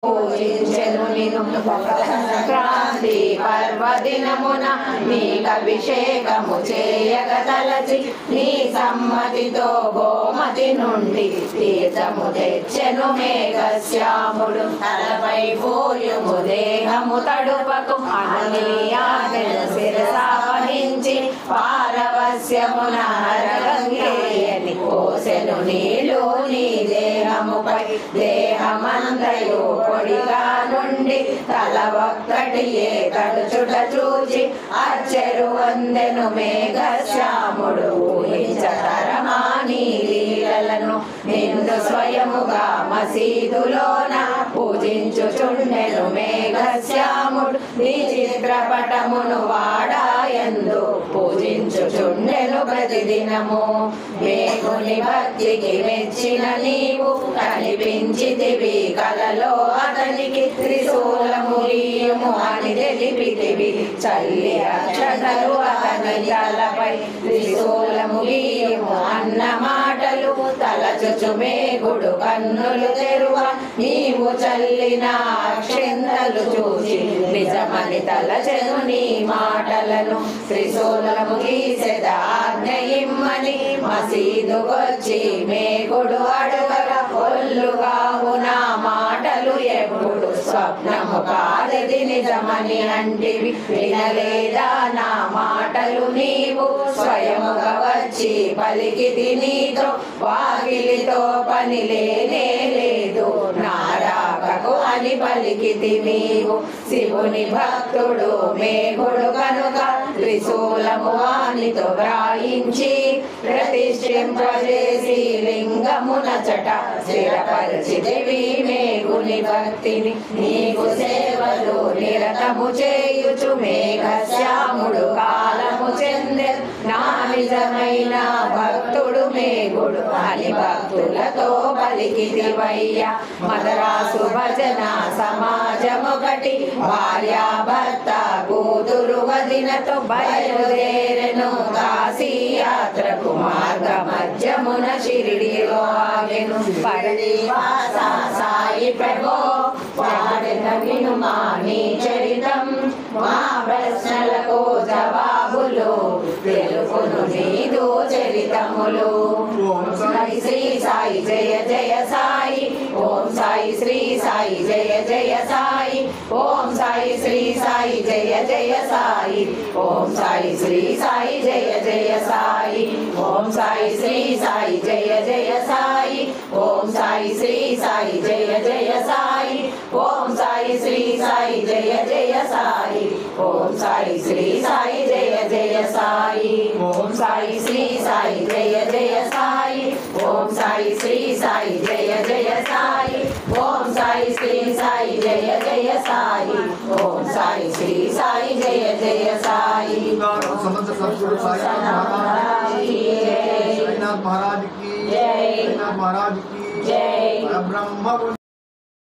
పూజించెను నిన్ను సంక్రాంతి పర్వదినమున నీకభిషేకము చేయగ తలచి నీ సమ్మతితో గోమతి నుండి తీర్థము తెచ్చెను మేఘశ్యాముడు తలపై పోయుము దేహము తడుపకు అననీయాదెను శిరసావహించి పారవస్యమున హరగంగేయని పోసెను నీళ్ళు నీ దేహముపై దేహమంతయు పొడిగా నుండి తల ఒక్కటి తడుచుట చూచి అచ్చెరు వందెను మేఘశ్యాముడు ఊహించతరమా నీ లీలలను నిన్ను స్వయముగా మసీదులోన పూజించుచుండెను మేఘశ్యాముడు నీ చిత్రపటమును వాడాయందు పూజించుచుండెను ప్రతిదినము మేఘుని భక్తికి మెచ్చిన నీవు కనిపించితివి కలలో అతనికి త్రిశూలములియుము అని తెలిపితివి చల్లి అక్షతలు అతని తలపై త్రిశూలములియుము అన్న మాటలు తలచుచు మేఘుడు కన్నులు తెరువ నీవు చల్లిన అక్షింతలు చూసి నిజమని తలచెను నీ మాటలను త్రిశూలము గీసెద ఆజ్ఞయిమ్మని మసీదుకొచ్చి మేఘుడు అడుగగా ఒల్లుగావు నా మాటలు ఎప్పుడు స్వప్నము కాదది నిజమని అంటివి వినలేదా నా మాటలు నీవు స్వయముగా వచ్చి పలికితి నీతో వాకిలితో పని లేనే లేదు నారాకకు అని పలికితి నీవు శివుని భక్తుడు మేఘుడు కనుక త్రిశూలము వానితో వ్రాయించి ప్రతిష్ఠింపజేసి లింగమునచట స్థిరపరిచితివి మేఘుని భక్తిని నీకు సేవలు నిరతము చేయుచు మేఘశ్యాముడు కాలము చెందె నా నిజమైన భక్తుడు మేఘుడు అని భక్తులతో పలికితివయ్య మదరాసు భజన సమాజమొకటి భార్యాభర్త కూతురు వదినతో బయలుదేరెను కాశీ యాత్రకు మార్గ మధ్యమున షిరిడిలో ఆగెను పరదేవాస సాయి ప్రభో పాడిన వినుమా నీ చరితం మా ప్రశ్నలకు జవాబులు తెలుపును నీదు చరితములు ఓం సాయి శ్రీ సాయి జయ జయ సాయి ఓం సాయి శ్రీ సాయి జయ జయ సాయి ఓం సాయి శ్రీ సాయి జయ జయ సాయి ఓం సాయి శ్రీ సాయి జయ జయ సాయి ఓం సాయి శ్రీ సాయి జయ జయ సాయి ఓం సాయి శ్రీ సాయి జయ జయ సాయి ఓం సాయి శ్రీ సాయి జయ జయ సాయి ఓం సాయి శ్రీ సాయి జయ జయ సాయి ఓం సాయి శ్రీ సాయి జయ జయ సాయి ఓం సాయి శ్రీ సాయి జయ జయ సాయి ఓం సాయి శ్రీ సాయి జయ జయ సాయి ఓం సాయి శ్రీ సాయి జయ జయ సాయి समस्त सद्गुरु साईनाथ महाराज की जय, साईनाथ महाराज की जय, ब्रह्म